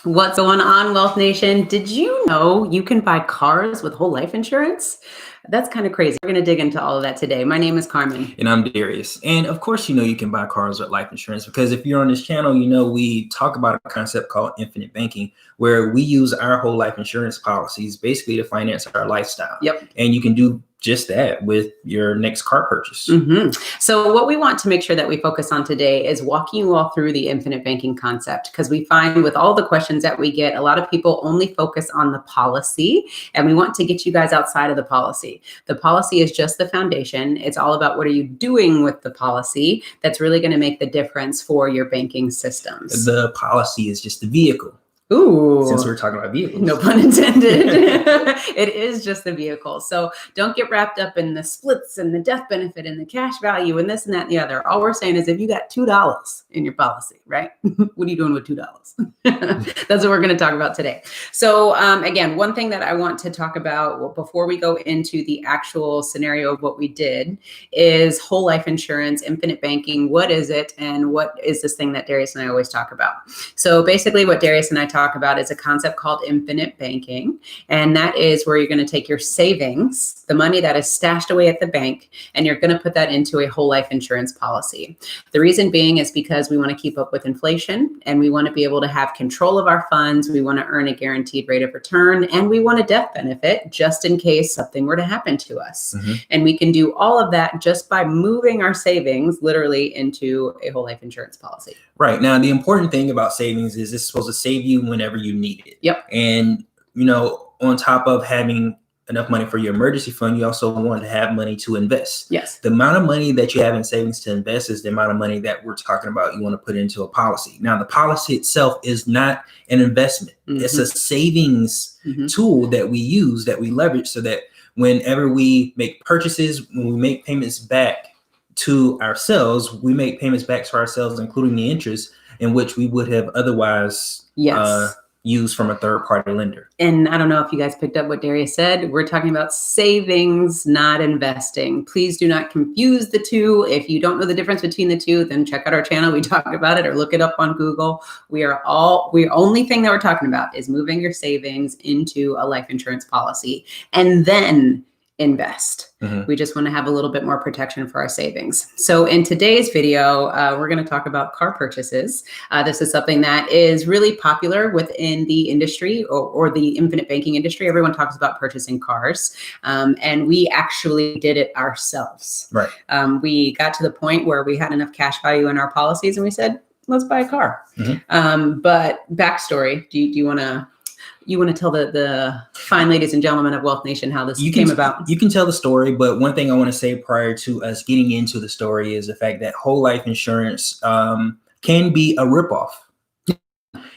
What's going on, Wealth Nation? Did you know you can buy cars with whole life insurance? That's kind of crazy. We're going to dig into all of that today. My name is Carmen. And I'm Darius. And of course, you can buy cars with life insurance because if you're on this channel, we talk about a concept called infinite banking, where we use our whole life insurance policies basically to finance our lifestyle. Yep. And you can do just that with your next car purchase. So what we want to make sure that we focus on today is walking you all through the infinite banking concept, because we find with all the questions that we get, a lot of people only focus on the policy, and we want to get you guys outside of the policy. The policy is just the foundation. It's all about what are you doing with the policy that's really going to make the difference for your banking systems. The policy is just the vehicle. Ooh. Since we're talking about vehicles. No pun intended. It is just the vehicle. So don't get wrapped up in the splits and the death benefit and the cash value and this and that and the other. All we're saying is if you got $2 in your policy, right? What are you doing with $2? That's what we're going to talk about today. So again, one thing that I want to talk about before we go into the actual scenario of what we did is whole life insurance, infinite banking. What is it? And what is this thing that Darius and I always talk about? So basically what Darius and I talk about is a concept called infinite banking. And that is where you're going to take your savings, the money that is stashed away at the bank, and you're going to put that into a whole life insurance policy. The reason being is because we want to keep up with inflation, and we want to be able to have control of our funds. We want to earn a guaranteed rate of return, and we want a death benefit just in case something were to happen to us. And we can do all of that just by moving our savings literally into a whole life insurance policy. Right. Now, the important thing about savings is it's supposed to save you whenever you need it. Yep. And, on top of having enough money for your emergency fund, you also want to have money to invest. Yes. The amount of money that you have in savings to invest is the amount of money that we're talking about you want to put into a policy. Now, the policy itself is not an investment. It's a savings tool that we use, that we leverage, so that whenever we make purchases, when we make payments back to ourselves, we make payments back to ourselves, including the interest in which we would have otherwise used from a third-party lender. And I don't know if you guys picked up what Darius said. We're talking about savings, not investing. Please do not confuse the two. If you don't know the difference between the two, then check out our channel. We talk about it, or look it up on Google. We only thing that we're talking about is moving your savings into a life insurance policy and then invest. We just want to have a little bit more protection for our savings. So in today's video, we're going to talk about car purchases. This is something that is really popular within the industry or the infinite banking industry. Everyone talks about purchasing cars, and we actually did it ourselves. Right. We got to the point where we had enough cash value in our policies, and we said, let's buy a car. But backstory, do you want to... You want to tell the fine ladies and gentlemen of Wealth Nation how this came about? You can tell the story, but one thing I want to say prior to us getting into the story is the fact that whole life insurance can be a ripoff.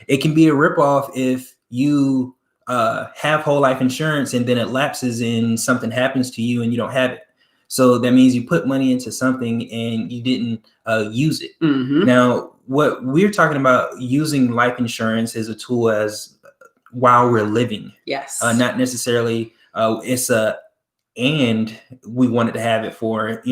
It can be a ripoff if you have whole life insurance and then it lapses and something happens to you and you don't have it. So that means you put money into something and you didn't use it. Now, what we're talking about using life insurance as a tool while we're living. Yes. Not necessarily and we wanted to have it for,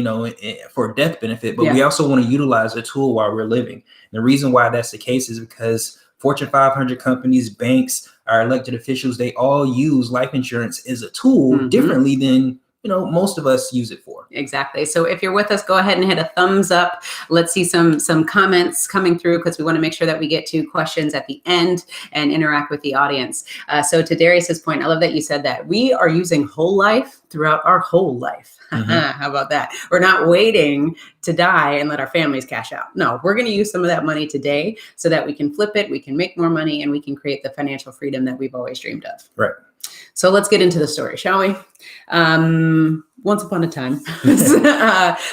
for a death benefit, but we also want to utilize a tool while we're living. And the reason why that's the case is because Fortune 500 companies, banks, our elected officials, they all use life insurance as a tool differently than most of us use it for. Exactly. So if you're with us, go ahead and hit a thumbs up. Let's see some comments coming through, because we want to make sure that we get to questions at the end and interact with the audience. So to Darius's point, I love that you said that we are using whole life throughout our whole life. How about that? We're not waiting to die and let our families cash out. No, we're going to use some of that money today so that we can flip it, we can make more money, and we can create the financial freedom that we've always dreamed of. Right. So let's get into the story, shall we? Once upon a time.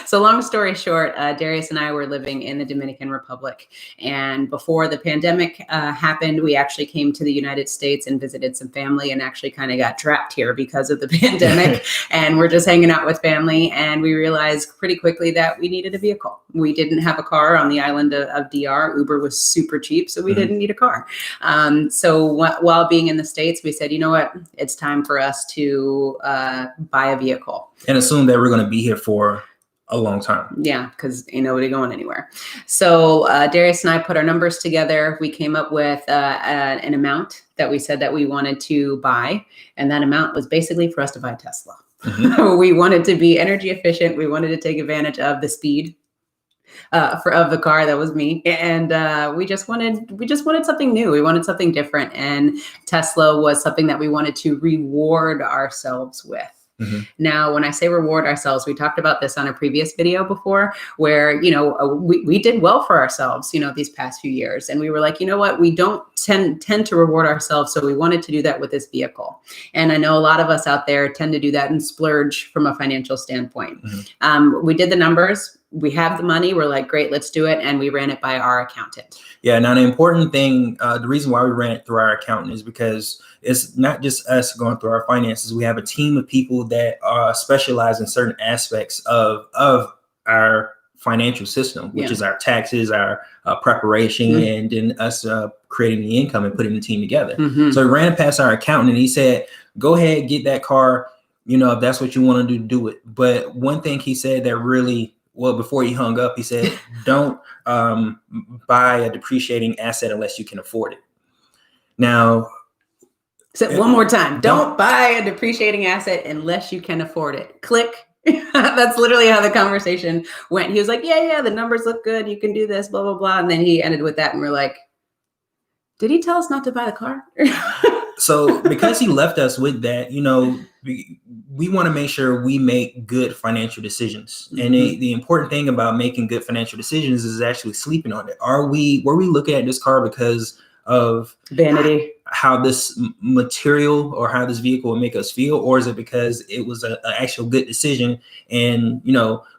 So long story short, Darius and I were living in the Dominican Republic. And before the pandemic happened, we actually came to the United States and visited some family, and actually kind of got trapped here because of the pandemic. And we're just hanging out with family. And we realized pretty quickly that we needed a vehicle. We didn't have a car on the island of DR. Uber was super cheap, so we didn't need a car. So while being in the States, we said, you know what? It's time for us to buy a vehicle. And assume that we're going to be here for a long time. Yeah, because ain't nobody going anywhere. So Darius and I put our numbers together. We came up with an amount that we said that we wanted to buy. And that amount was basically for us to buy a Tesla. Mm-hmm. We wanted to be energy efficient. We wanted to take advantage of the speed of the car. That was me. And we just wanted something new. We wanted something different. And Tesla was something that we wanted to reward ourselves with. Mm-hmm. Now, when I say reward ourselves, we talked about this on a previous video before where, we did well for ourselves, these past few years. And we were like, you know what, we don't tend to reward ourselves. So we wanted to do that with this vehicle. And I know a lot of us out there tend to do that and splurge from a financial standpoint. Mm-hmm. We did the numbers. We have the money. We're like, great, let's do it. And we ran it by our accountant. Yeah. Now, the important thing, the reason why we ran it through our accountant is because it's not just us going through our finances. We have a team of people that specialize in certain aspects of our financial system, which is our taxes, our preparation, mm-hmm. and then us creating the income and putting the team together. Mm-hmm. So we ran it past our accountant and he said, go ahead, get that car. If that's what you want to do it. But one thing he said that really, well, before he hung up, he said, don't buy a depreciating asset unless you can afford it. Now, so one more time, don't buy a depreciating asset unless you can afford it. Click. That's literally how the conversation went. He was like, yeah, the numbers look good. You can do this, blah, blah, blah. And then he ended with that. And we're like, did he tell us not to buy the car? So because he left us with that, we want to make sure we make good financial decisions. Mm-hmm. And the important thing about making good financial decisions is actually sleeping on it. Were we looking at this car because of vanity, how this material or how this vehicle would make us feel? Or is it because it was an actual good decision and,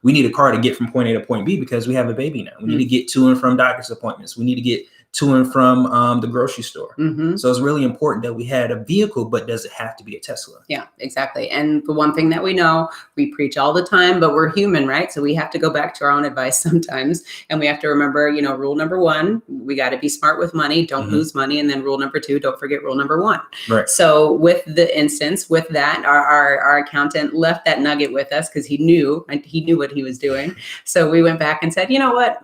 we need a car to get from point A to point B because we have a baby now. We need to get to and from doctor's appointments. We need to get to and from the grocery store. Mm-hmm. So it's really important that we had a vehicle, but does it have to be a Tesla? Yeah, exactly. And the one thing that we know, we preach all the time, but we're human, right? So we have to go back to our own advice sometimes. And we have to remember, rule number one, we got to be smart with money. Don't mm-hmm. lose money. And then rule number two, don't forget rule number one. Right. So with that, our accountant left that nugget with us because he knew what he was doing. So we went back and said, you know what?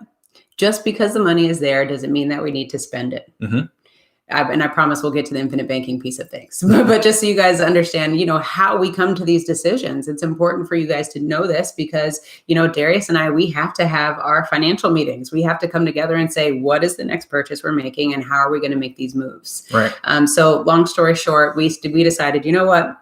Just because the money is there doesn't mean that we need to spend it. Mm-hmm. And I promise we'll get to the infinite banking piece of things. But just so you guys understand, how we come to these decisions, it's important for you guys to know this because, Darius and I, we have to have our financial meetings. We have to come together and say, what is the next purchase we're making and how are we going to make these moves? Right. So long story short, we decided, you know what?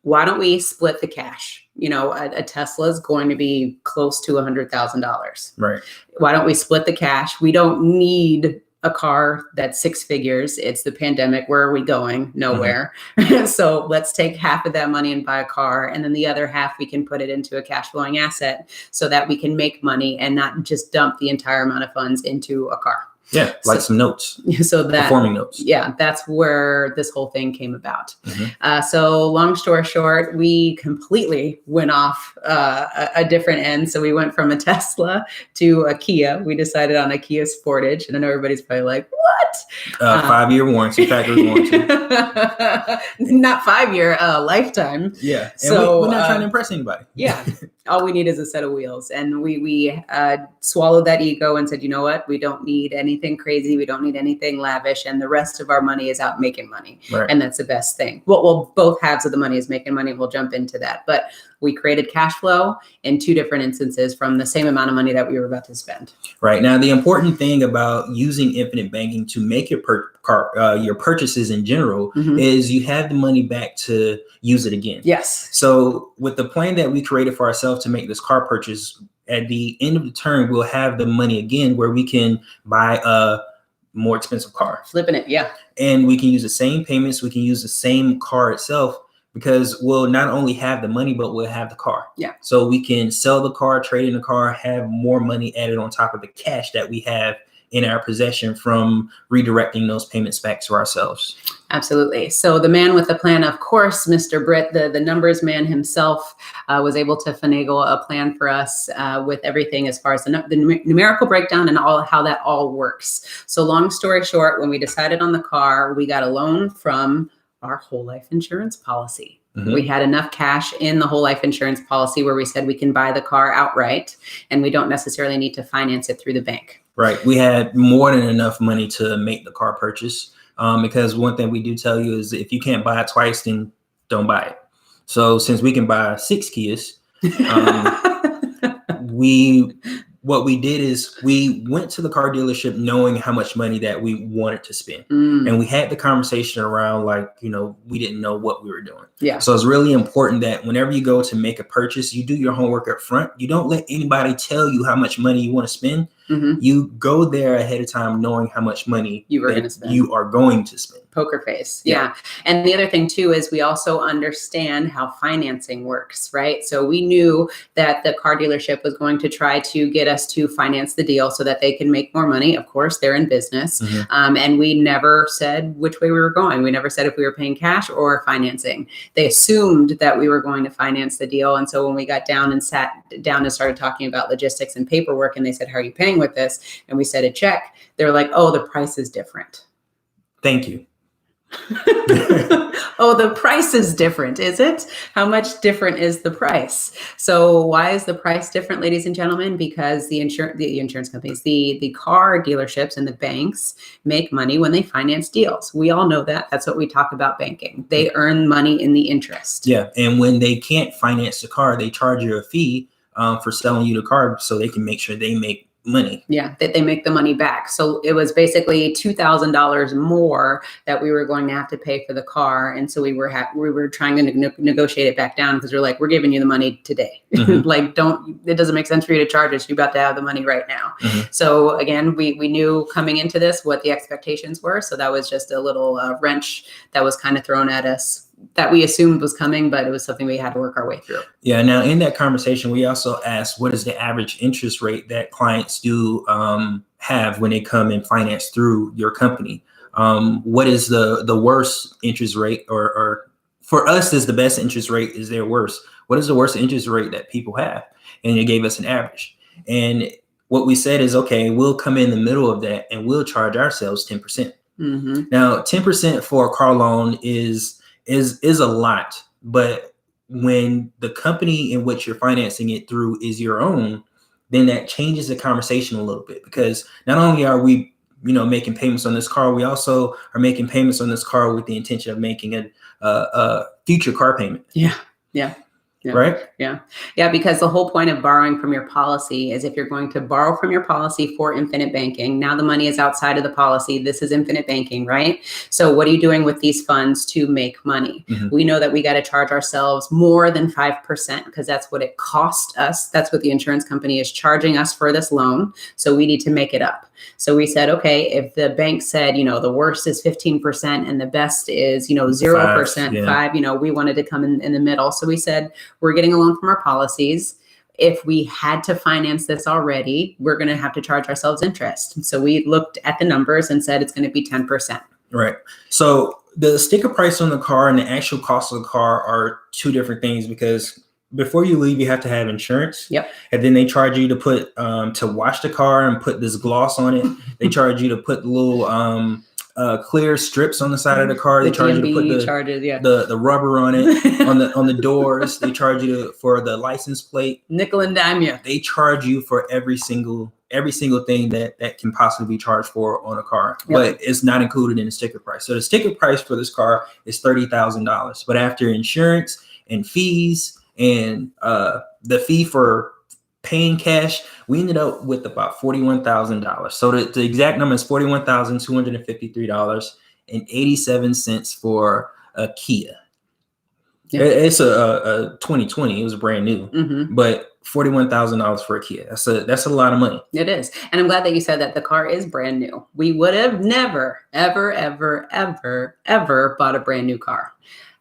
Why don't we split the cash? A Tesla is going to be close to $100,000. Right. Why don't we split the cash? We don't need a car that's six figures. It's the pandemic. Where are we going? Nowhere. Mm-hmm. So let's take half of that money and buy a car. And then the other half, we can put it into a cash flowing asset so that we can make money and not just dump the entire amount of funds into a car. Yeah, some notes. So that performing notes. Yeah, that's where this whole thing came about. Mm-hmm. So long story short, we completely went off a different end. So we went from a Tesla to a Kia. We decided on a Kia Sportage, and I know everybody's probably like, "What?" 5-year warranty, factory warranty. Not 5-year, lifetime. Yeah. And so we're not trying to impress anybody. Yeah. All we need is a set of wheels. And we swallowed that ego and said, you know what? We don't need anything crazy. We don't need anything lavish. And the rest of our money is out making money. Right. And that's the best thing. Well, both halves of the money is making money. We'll jump into that. But we created cash flow in two different instances from the same amount of money that we were about to spend. Right. Now, the important thing about using infinite banking to make your purchases in general mm-hmm. is you have the money back to use it again. Yes. So with the plan that we created for ourselves to make this car purchase, at the end of the term, we'll have the money again where we can buy a more expensive car. Flipping it. Yeah. And we can use the same payments. We can use the same car itself because we'll not only have the money, but we'll have the car. Yeah. So we can sell the car, trade in the car, have more money added on top of the cash that we have in our possession from redirecting those payments back to ourselves. Absolutely. So the man with the plan, of course, Mr. Britt, the numbers man himself, was able to finagle a plan for us with everything as far as the numerical breakdown and how that all works. So long story short, when we decided on the car, we got a loan from our whole life insurance policy. We had enough cash in the whole life insurance policy where we said we can buy the car outright and we don't necessarily need to finance it through the bank. Right. We had more than enough money to make the car purchase. Because one thing we do tell you is if you can't buy it twice, then don't buy it. So since we can buy 6 Kias, what we did is we went to the car dealership knowing how much money that we wanted to spend. And we had the conversation around like, we didn't know what we were doing. Yeah. So it's really important that whenever you go to make a purchase, you do your homework up front. You don't let anybody tell you how much money you want to spend. You go there ahead of time knowing how much money you are going to spend. Poker face. Yeah. And the other thing too is we also understand how financing works, right? So we knew that the car dealership was going to try to get us to finance the deal so that they can make more money. Of course, they're in business. And we never said which way we were going. We never said if we were paying cash or financing. They assumed that we were going to finance the deal. And so when we got down and sat down and started talking about logistics and paperwork, and they said, how are you paying with this? And we said a check. They're like, oh, the price is different. Thank you. Oh, the price is different, is it? How much different is the price? So why is the price different, ladies and gentlemen? Because the insurance companies, the car dealerships and the banks make money when they finance deals. We all know that. That's what we talk about banking. They earn money in the interest. Yeah. And when they can't finance the car, they charge you a fee for selling you the car so they can make sure they make money. Yeah, that they make the money back. So it was basically $2,000 more that we were going to have to pay for the car, and so we were trying to negotiate it back down because we're like, we're giving you the money today. Like, it doesn't make sense for you to charge us. You're about to have the money right now. So again, we knew coming into this what the expectations were. So that was just a little wrench that was kind of thrown at us that we assumed was coming, but it was something we had to work our way through. Yeah. Now, in that conversation, we also asked, what is the average interest rate that clients do have when they come and finance through your company? What is the worst interest rate, or for us, is the best interest rate? Is their worst? What is the worst interest rate that people have? And they gave us an average. And what we said is, okay, we'll come in the middle of that and we'll charge ourselves 10%. Now, 10% for a car loan is a lot, but when the company in which you're financing it through is your own, then that changes the conversation a little bit, because not only are we, making payments on this car, we also are making payments on this car with the intention of making a future car payment. Yeah. Right? Yeah. Because the whole point of borrowing from your policy is if you're going to borrow from your policy for infinite banking, now the money is outside of the policy. This is infinite banking, right? So what are you doing with these funds to make money? We know that we got to charge ourselves more than 5% because that's what it cost us. That's what the insurance company is charging us for this loan. So we need to make it up. So we said, okay, if the bank said, the worst is 15% and the best is, 0%, 5, we wanted to come in the middle. So we said, we're getting a loan from our policies. If we had to finance this already, we're going to have to charge ourselves interest. So we looked at the numbers and said it's going to be 10%. Right. So the sticker price on the car and the actual cost of the car are two different things, because before you leave, you have to have insurance. Yep. And then they charge you to put to wash the car and put this gloss on it. They charge you to put little clear strips on the side of the car. They charge you to put the rubber on it on the doors. They charge you for the license plate. Nickel and dime you. They charge you for every single thing that can possibly be charged for on a car, but it's not included in the sticker price. So the sticker price for this car is $30,000, but after insurance and fees and the fee for paying cash, we ended up with about $41,000. So the exact number is $41,253.87 for a Kia. Yeah. It's a 2020. It was brand new, but $41,000 for a Kia. That's a lot of money. It is. And I'm glad that you said that the car is brand new. We would have never, ever, ever, ever, ever bought a brand new car.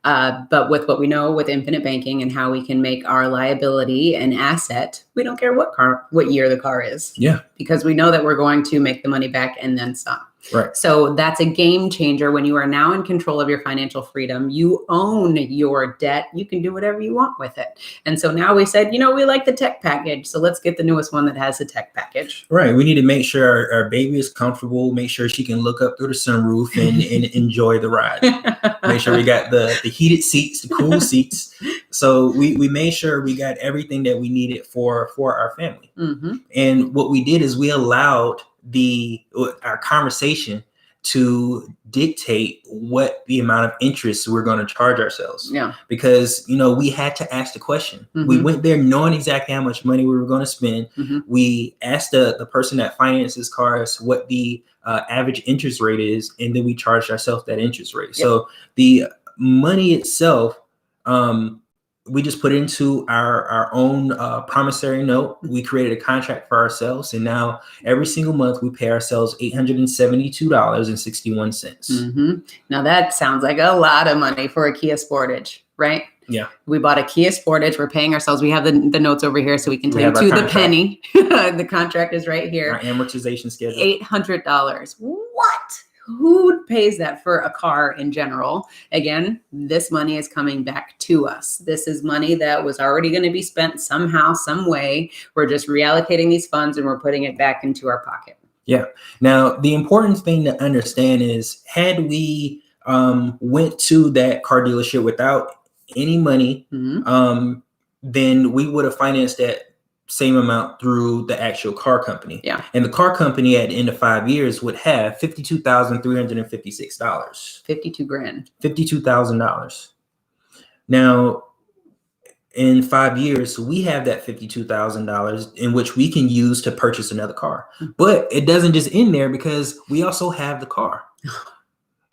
But with what we know with infinite banking and how we can make our liability an asset, we don't care what year the car is. Yeah. Because we know that we're going to make the money back and then some. Right. So that's a game changer when you are now in control of your financial freedom. You own your debt. You can do whatever you want with it. And so now we said, we like the tech package. So let's get the newest one that has the tech package. Right. We need to make sure our baby is comfortable, make sure she can look up through the sunroof and enjoy the ride. Make sure we got the heated seats, the cool seats. So we made sure we got everything that we needed for our family. Mm-hmm. And what we did is we allowed our conversation to dictate what the amount of interest we're going to charge ourselves. Yeah. Because, we had to ask the question. Mm-hmm. We went there knowing exactly how much money we were going to spend. Mm-hmm. We asked the person that finances cars what the average interest rate is, and then we charged ourselves that interest rate. Yep. So the money itself, we just put it into our own promissory note. We created a contract for ourselves, and now every single month we pay ourselves $872.61. Mm-hmm. Now that sounds like a lot of money for a Kia Sportage, right? Yeah. We bought a Kia Sportage. We're paying ourselves. We have the notes over here, so we can tell you to the penny. The contract is right here. Our amortization schedule. $800. What? Who pays that for a car in general? Again, this money is coming back to us. This is money that was already going to be spent somehow, some way. We're just reallocating these funds and we're putting it back into our pocket. Yeah. Now, the important thing to understand is, had we went to that car dealership without any money, mm-hmm. Then we would have financed that same amount through the actual car company. Yeah. And the car company at the end of 5 years would have $52,356. 52 grand. $52,000. Now, in 5 years, we have that $52,000 in which we can use to purchase another car. Mm-hmm. But it doesn't just end there, because we also have the car.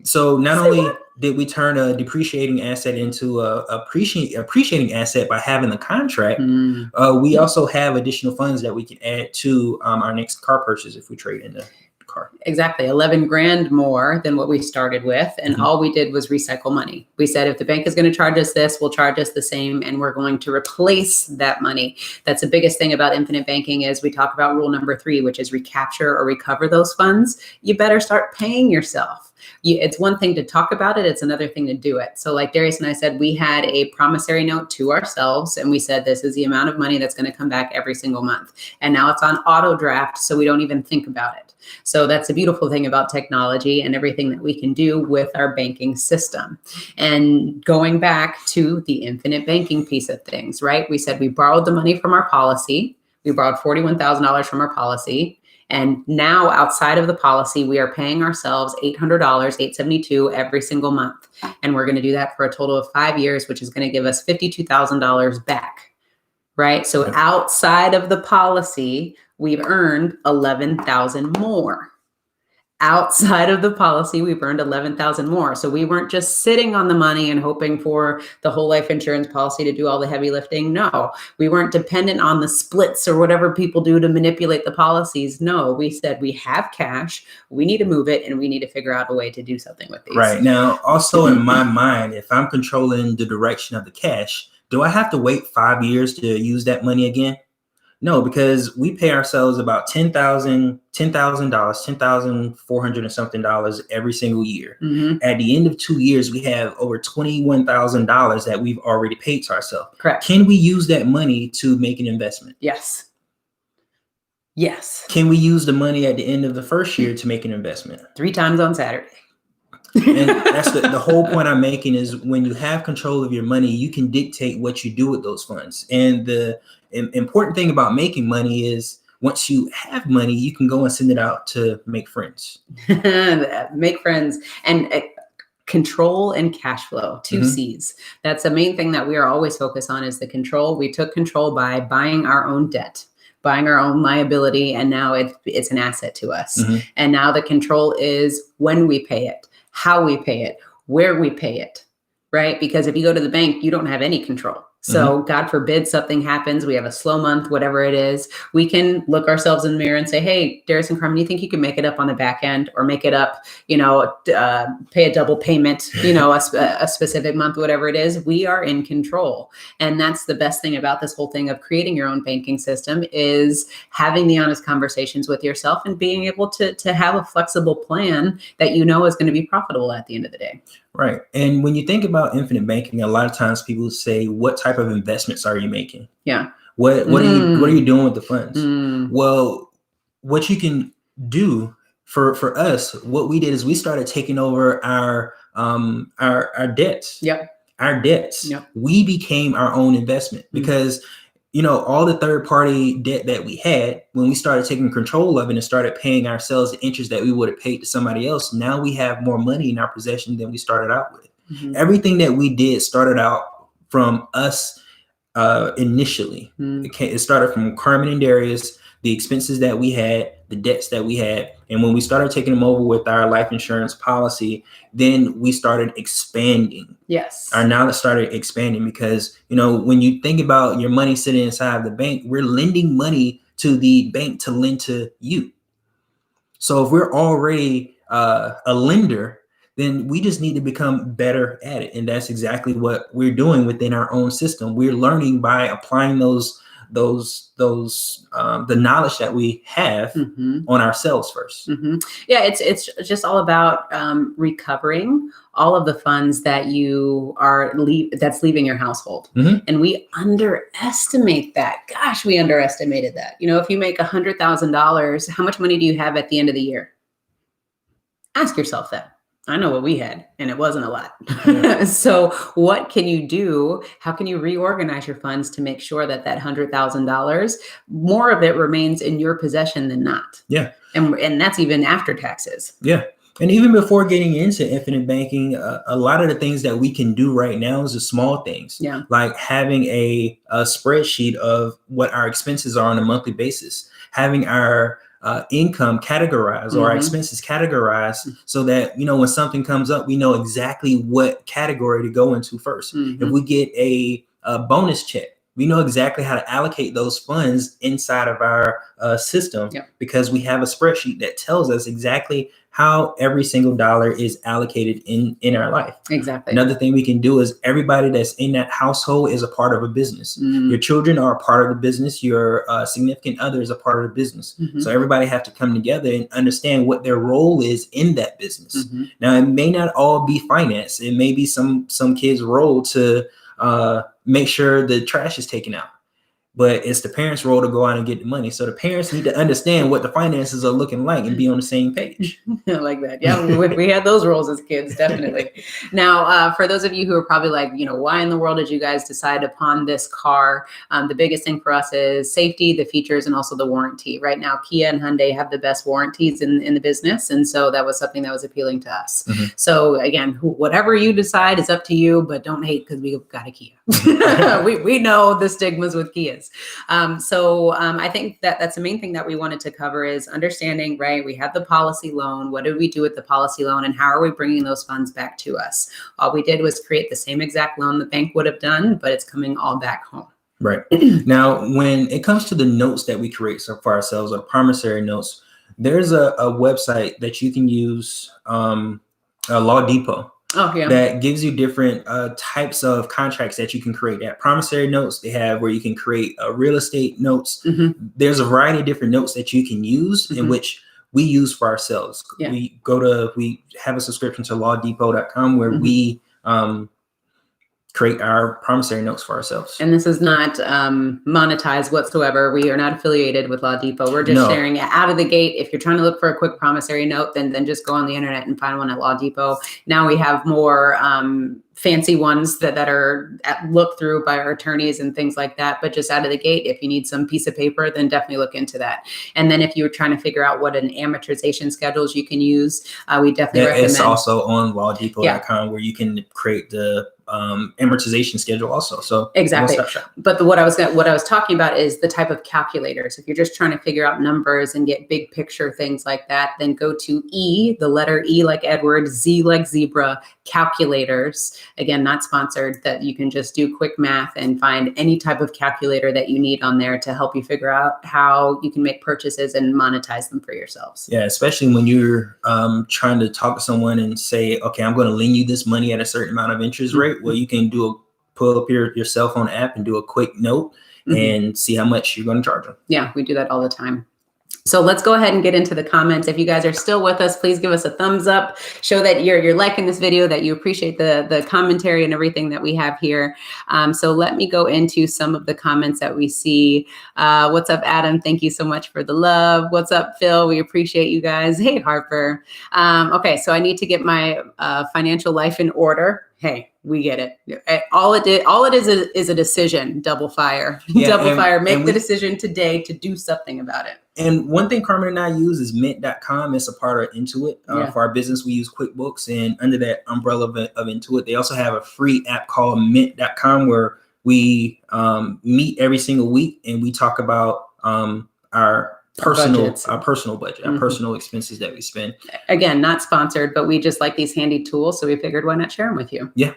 So not only did we turn a depreciating asset into a appreciating asset by having the contract, we also have additional funds that we can add to our next car purchase if we trade in the car. Exactly. 11 grand more than what we started with. And all we did was recycle money. We said, if the bank is going to charge us this, we'll charge us the same, and we're going to replace that money. That's the biggest thing about infinite banking is we talk about rule number 3, which is recapture or recover those funds. You better start paying yourself. It's one thing to talk about it. It's another thing to do it. So like Darius and I said, we had a promissory note to ourselves, and we said, this is the amount of money that's going to come back every single month. And now it's on auto draft, so we don't even think about it. So that's the beautiful thing about technology and everything that we can do with our banking system. And going back to the infinite banking piece of things, right? We said we borrowed the money from our policy. We borrowed $41,000 from our policy. And now outside of the policy, we are paying ourselves $800, $872 every single month. And we're going to do that for a total of 5 years, which is going to give us $52,000 back, right? So outside of the policy, we've earned $11,000 more. Outside of the policy, we've earned $11,000 more. So we weren't just sitting on the money and hoping for the whole life insurance policy to do all the heavy lifting. No, we weren't dependent on the splits or whatever people do to manipulate the policies. No, we said we have cash, we need to move it, and we need to figure out a way to do something with these. Right. Now, also in my mind, if I'm controlling the direction of the cash, do I have to wait 5 years to use that money again? No, because we pay ourselves about $10,400 and something dollars every single year. Mm-hmm. At the end of 2 years, we have over $21,000 that we've already paid to ourselves. Correct. Can we use that money to make an investment? Yes. Yes. Can we use the money at the end of the first year to make an investment? 3 times on Saturday. And that's the whole point I'm making is, when you have control of your money, you can dictate what you do with those funds. And the important thing about making money is, once you have money, you can go and send it out to make friends. Make friends and control and cash flow, 2 C's. That's the main thing that we are always focused on, is the control. We took control by buying our own debt, buying our own liability, and now it's an asset to us. Mm-hmm. And now the control is when we pay it, how we pay it, where we pay it, right? Because if you go to the bank, you don't have any control. So God forbid something happens. We have a slow month, whatever it is. We can look ourselves in the mirror and say, hey, Darius and Carmen, you think you can make it up on the back end or make it up, pay a double payment, a specific month, whatever it is. We are in control. And that's the best thing about this whole thing of creating your own banking system is having the honest conversations with yourself and being able to have a flexible plan that is going to be profitable at the end of the day. Right. And when you think about infinite banking, a lot of times people say, what type of investments are you making? Yeah. What are you doing with the funds? Well, what you can do for us, what we did is we started taking over our debts. Yep. Our debts. Yep. We became our own investment because all the third party debt that we had, when we started taking control of it and started paying ourselves the interest that we would have paid to somebody else, now we have more money in our possession than we started out with. Everything that we did started out from us initially. It started from Carmen and Darius, the expenses that we had, the debts that we had. And when we started taking them over with our life insurance policy, then we started expanding. Yes. Our knowledge started expanding because, when you think about your money sitting inside of the bank, we're lending money to the bank to lend to you. So if we're already a lender, then we just need to become better at it. And that's exactly what we're doing within our own system. We're learning by applying the knowledge that we have on ourselves first. Yeah, it's just all about recovering all of the funds that that's leaving your household. And we underestimate that. Gosh, we underestimated that. If you make $100,000, how much money do you have at the end of the year? Ask yourself that. I know what we had, and it wasn't a lot. So what can you do? How can you reorganize your funds to make sure that $100,000, more of it remains in your possession than not? Yeah. And that's even after taxes. Yeah. And even before getting into infinite banking, a lot of the things that we can do right now is the small things. Yeah. Like having a spreadsheet of what our expenses are on a monthly basis, having our income categorized or our expenses categorized so that, when something comes up, we know exactly what category to go into first. If we get a bonus check, we know exactly how to allocate those funds inside of our system because we have a spreadsheet that tells us exactly how every single dollar is allocated in our life. Exactly. Another thing we can do is everybody that's in that household is a part of a business. Your children are a part of the business. Your significant other is a part of the business. So everybody have to come together and understand what their role is in that business. Now, it may not all be finance. It may be some kids' role to make sure the trash is taken out. But it's the parents' role to go out and get the money. So the parents need to understand what the finances are looking like and be on the same page. I like that. Yeah, we had those roles as kids, definitely. Now, for those of you who are probably like, why in the world did you guys decide upon this car? The biggest thing for us is safety, the features, and also the warranty. Right now, Kia and Hyundai have the best warranties in the business. And so that was something that was appealing to us. So again, whatever you decide is up to you, but don't hate because we've got a Kia. we know the stigmas with Kias. I think that's the main thing that we wanted to cover is understanding, right? We have the policy loan. What did we do with the policy loan and how are we bringing those funds back to us? All we did was create the same exact loan the bank would have done, but it's coming all back home. Right. Now, when it comes to the notes that we create for ourselves or promissory notes, there's a website that you can use, Law Depot. Oh, yeah. That gives you different types of contracts that you can create. That promissory notes they have where you can create real estate notes. There's a variety of different notes that you can use in which we use for ourselves. Yeah. We have a subscription to lawdepot.com where we create our promissory notes for ourselves. And this is not monetized whatsoever. We are not affiliated with Law Depot. We're just sharing it out of the gate. If you're trying to look for a quick promissory note, then just go on the internet and find one at Law Depot. Now we have more fancy ones that are looked through by our attorneys and things like that. But just out of the gate, if you need some piece of paper, then definitely look into that. And then if you were trying to figure out what an amortization schedules you can use, we definitely recommend. It's also on lawdepot.com where you can create the amortization schedule also. So exactly. But what I was talking about is the type of calculators. If you're just trying to figure out numbers and get big picture things like that, then go to E, the letter E like Edward, Z like zebra, calculators. Again, not sponsored, that you can just do quick math and find any type of calculator that you need on there to help you figure out how you can make purchases and monetize them for yourselves. Yeah, especially when you're trying to talk to someone and say, okay, I'm going to lend you this money at a certain amount of interest rate. Well, you can pull up your cell phone app and do a quick note and see how much you're going to charge them. Yeah, we do that all the time. So let's go ahead and get into the comments. If you guys are still with us, please give us a thumbs up. Show that you're liking this video, that you appreciate the commentary and everything that we have here. So let me go into some of the comments that we see. What's up, Adam? Thank you so much for the love. What's up, Phil? We appreciate you guys. Hey, Harper. Okay, so I need to get my financial life in order. Hey, we get it. All it is a decision. Double fire. Yeah, double fire. Make the decision today to do something about it. And one thing Carmen and I use is mint.com. It's a part of Intuit. For our business, we use QuickBooks. And under that umbrella of Intuit, they also have a free app called mint.com where we meet every single week and we talk about our personal budget, our personal expenses that we spend. Again, not sponsored, but we just like these handy tools. So we figured, why not share them with you? Yeah.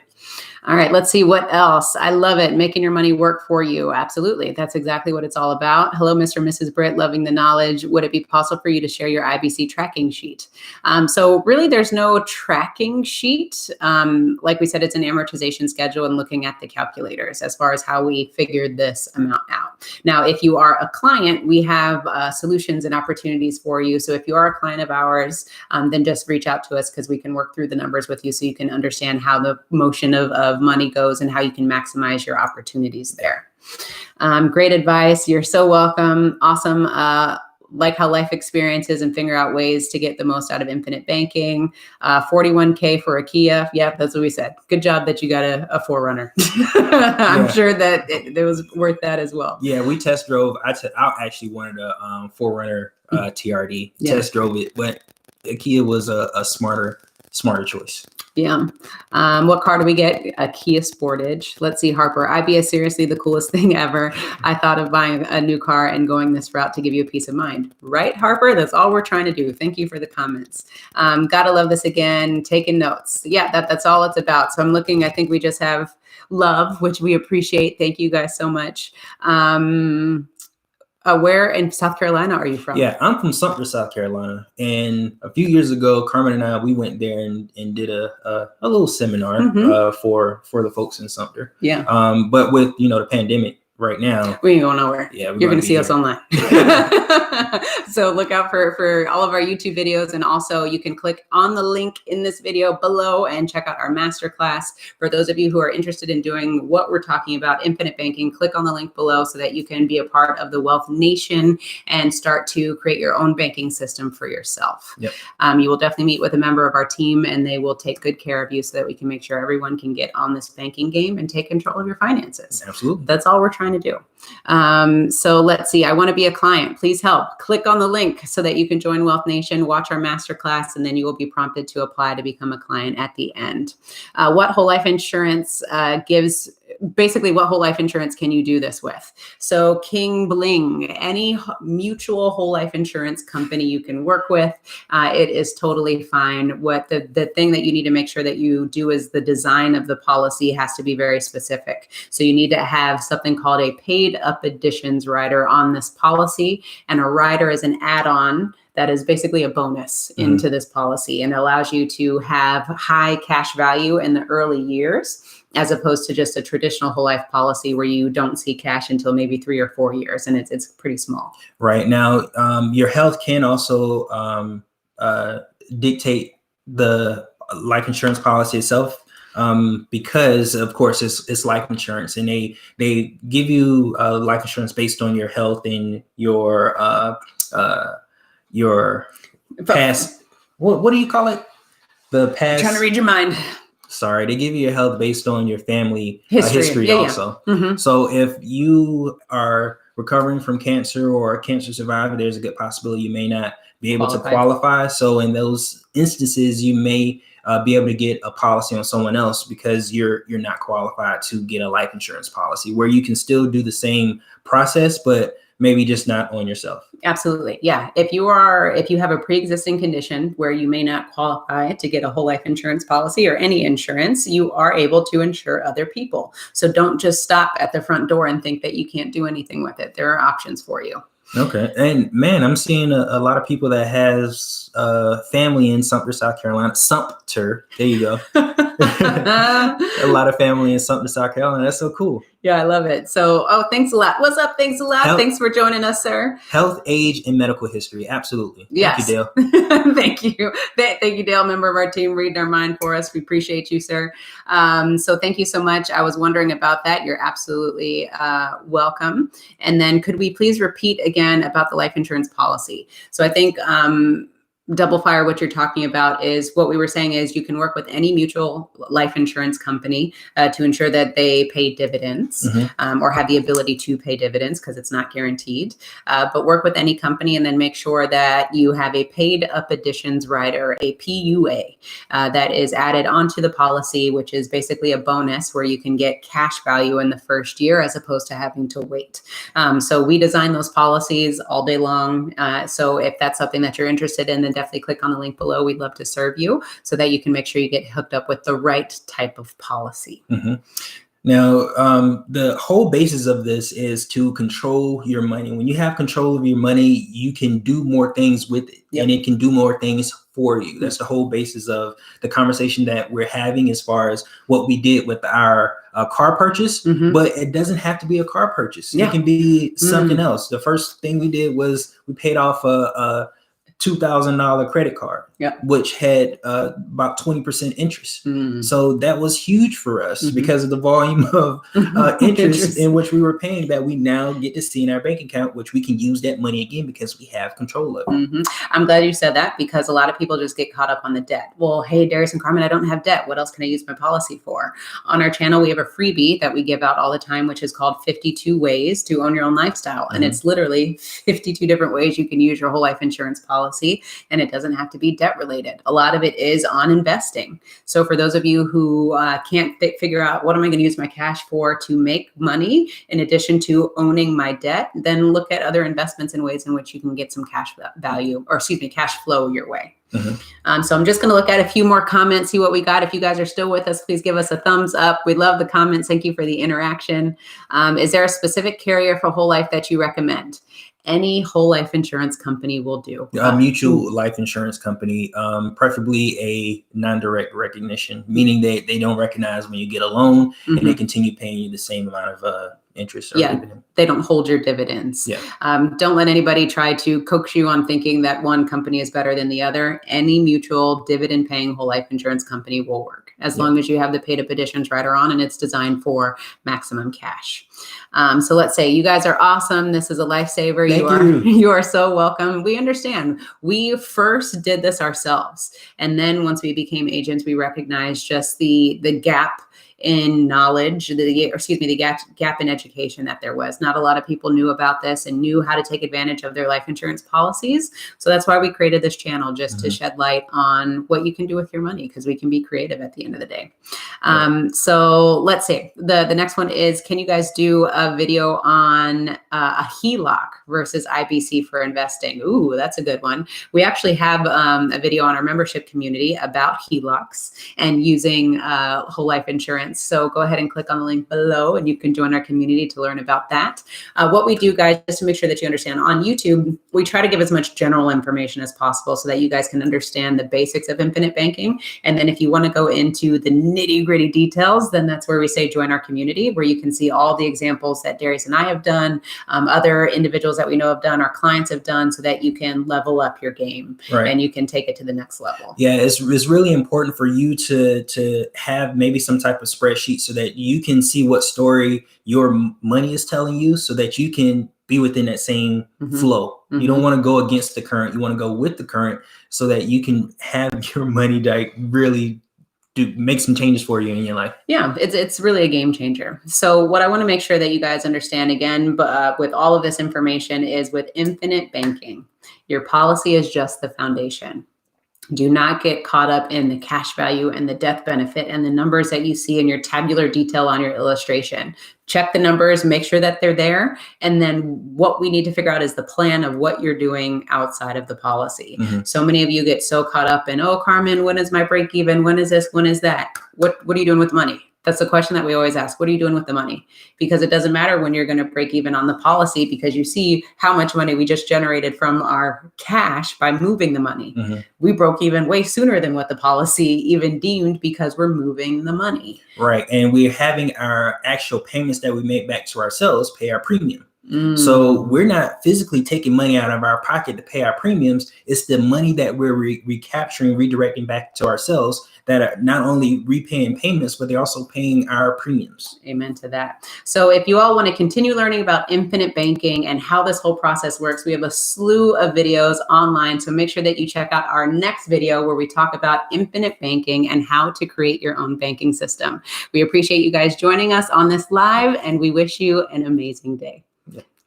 All right, let's see what else. I love it. Making your money work for you. Absolutely. That's exactly what it's all about. Hello, Mr. and Mrs. Britt, loving the knowledge. Would it be possible for you to share your IBC tracking sheet? So really there's no tracking sheet. Like we said, it's an amortization schedule and looking at the calculators as far as how we figured this amount out. Now, if you are a client, we have solutions and opportunities for you. So if you are a client of ours, then just reach out to us because we can work through the numbers with you so you can understand how the motion of money goes and how you can maximize your opportunities there. Great advice. You're so welcome. Awesome. Like how life experiences and figure out ways to get the most out of infinite banking. 41K for a Kia. Yep, that's what we said. Good job that you got a 4Runner. I'm sure that it was worth that as well. Yeah, we test drove. I actually wanted a 4Runner TRD. Test drove it, but a Kia was a smarter choice. Yeah. What car do we get? A Kia Sportage. Let's see, Harper. IB is seriously the coolest thing ever. I thought of buying a new car and going this route to give you a peace of mind. Right, Harper? That's all we're trying to do. Thank you for the comments. Gotta love this again. Taking notes. Yeah, that's all it's about. So I'm looking, I think we just have love, which we appreciate. Thank you guys so much. Where in South Carolina are you from? Yeah, I'm from Sumter, South Carolina. And a few years ago, Carmen and I, we went there and did a little seminar for the folks in Sumter. Yeah. But with, the pandemic right now, we ain't going nowhere. Yeah, you're going to see us online. So look out for all of our YouTube videos. And also you can click on the link in this video below and check out our masterclass. For those of you who are interested in doing what we're talking about, infinite banking, click on the link below so that you can be a part of the Wealth Nation and start to create your own banking system for yourself. Yep. You will definitely meet with a member of our team and they will take good care of you so that we can make sure everyone can get on this banking game and take control of your finances. Absolutely. That's all we're trying to do. So let's see. I want to be a client. Please help. Click on the link so that you can join Wealth Nation, watch our masterclass, and then you will be prompted to apply to become a client at the end. What whole life insurance gives? Basically, what whole life insurance can you do this with? So King Bling, any mutual whole life insurance company you can work with, it is totally fine. What the thing that you need to make sure that you do is the design of the policy has to be very specific. So you need to have something called a paid up additions rider on this policy, and a rider is an add-on that is basically a bonus into this policy and allows you to have high cash value in the early years, as opposed to just a traditional whole life policy where you don't see cash until maybe 3 or 4 years, and it's pretty small. Right. Now, your health can also dictate the life insurance policy itself, because of course it's life insurance, and they give you life insurance based on your health and your past. What do you call it? The past. I'm trying to read your mind. Sorry, they give you your health based on your family history also. Yeah. Mm-hmm. So if you are recovering from cancer or a cancer survivor, there's a good possibility you may not be able to qualify. So in those instances, you may be able to get a policy on someone else because you're not qualified to get a life insurance policy, where you can still do the same process, but maybe just not on yourself. Absolutely. Yeah. If you have a pre-existing condition where you may not qualify to get a whole life insurance policy or any insurance, you are able to insure other people. So don't just stop at the front door and think that you can't do anything with it. There are options for you. Okay. And man, I'm seeing a lot of people that has family in Sumter, South Carolina. Sumter. There you go. A lot of family in Sumter, South Carolina. That's so cool. Yeah, I love it. So, thanks a lot. What's up? Thanks a lot. Thanks for joining us, sir. Health, age, and medical history. Absolutely. Yes. Thank you, Dale. Thank you. Thank you, Dale, member of our team, reading our mind for us. We appreciate you, sir. So thank you so much. I was wondering about that. You're absolutely welcome. And then could we please repeat again about the life insurance policy? So I think double fire, what you're talking about is what we were saying is you can work with any mutual life insurance company to ensure that they pay dividends or have the ability to pay dividends because it's not guaranteed. But work with any company and then make sure that you have a paid up additions rider, a PUA, that is added onto the policy, which is basically a bonus where you can get cash value in the first year as opposed to having to wait. So we design those policies all day long. So if that's something that you're interested in, then definitely click on the link below. We'd love to serve you so that you can make sure you get hooked up with the right type of policy. Now, the whole basis of this is to control your money. When you have control of your money, you can do more things with it, and it can do more things for you. That's the whole basis of the conversation that we're having as far as what we did with our car purchase, but it doesn't have to be a car purchase. It can be something else. The first thing we did was we paid off a $2,000 credit card, which had about 20% interest. So that was huge for us because of the volume of interest in which we were paying that we now get to see in our bank account, which we can use that money again because we have control of it. I'm glad you said that because a lot of people just get caught up on the debt. Well, hey, Darius and Carmen, I don't have debt. What else can I use my policy for? On our channel, we have a freebie that we give out all the time, which is called 52 Ways to Own Your Own Lifestyle. And it's literally 52 different ways you can use your whole life insurance policy. And it doesn't have to be debt related. A lot of it is on investing. So for those of you who can't figure out what am I going to use my cash for to make money in addition to owning my debt, then look at other investments and ways in which you can get some cash flow your way. So I'm just going to look at a few more comments, see what we got. If you guys are still with us, please give us a thumbs up. We love the comments. Thank you for the interaction. Is there a specific carrier for whole life that you recommend? Any whole life insurance company will do. A mutual life insurance company, preferably a non-direct recognition, meaning they don't recognize when you get a loan and they continue paying you the same amount of interest. They don't hold your dividends. Don't let anybody try to coax you on thinking that one company is better than the other. Any mutual dividend paying whole life insurance company will work as long as you have the paid up additions rider on and it's designed for maximum cash. So let's say you guys are awesome. This is a lifesaver. You are so welcome. We understand. We first did this ourselves. And then once we became agents, we recognized just the gap in knowledge, the gap in education that there was. Not a lot of people knew about this and knew how to take advantage of their life insurance policies. So that's why we created this channel, just to shed light on what you can do with your money, because we can be creative at the end of the day. So let's see. The next one is, can you guys do a video on a HELOC versus IBC for investing? Ooh, that's a good one. We actually have a video on our membership community about HELOCs and using whole life insurance. So go ahead and click on the link below and you can join our community to learn about that. What we do, guys, just to make sure that you understand, on YouTube, we try to give as much general information as possible so that you guys can understand the basics of infinite banking. And then if you want to go into the nitty gritty details, then that's where we say join our community, where you can see all the examples that Darius and I have done, other individuals that we know have done, our clients have done, so that you can level up your game and you can take it to the next level. Yeah, it's really important for you to have maybe some type of spreadsheet so that you can see what story your money is telling you, so that you can be within that same flow. You don't want to go against the current. You want to go with the current so that you can have your money like really make some changes for you in your life. Yeah, it's really a game changer. So what I want to make sure that you guys understand again, with all of this information, is with infinite banking, your policy is just the foundation. Do not get caught up in the cash value and the death benefit and the numbers that you see in your tabular detail on your illustration. Check the numbers, make sure that they're there. And then what we need to figure out is the plan of what you're doing outside of the policy. So many of you get so caught up in, oh, Carmen, when is my break even? When is this? When is that? What are you doing with money? That's the question that we always ask. What are you doing with the money? Because it doesn't matter when you're going to break even on the policy, because you see how much money we just generated from our cash by moving the money. We broke even way sooner than what the policy even deemed because we're moving the money. Right. And we're having our actual payments that we make back to ourselves pay our premium. So we're not physically taking money out of our pocket to pay our premiums. It's the money that we're recapturing, redirecting back to ourselves that are not only repaying payments, but they're also paying our premiums. Amen to that. So if you all want to continue learning about infinite banking and how this whole process works, we have a slew of videos online. So make sure that you check out our next video where we talk about infinite banking and how to create your own banking system. We appreciate you guys joining us on this live, and we wish you an amazing day.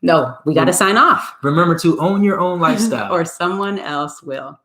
No, we got to sign off. Remember to own your own lifestyle. Or someone else will.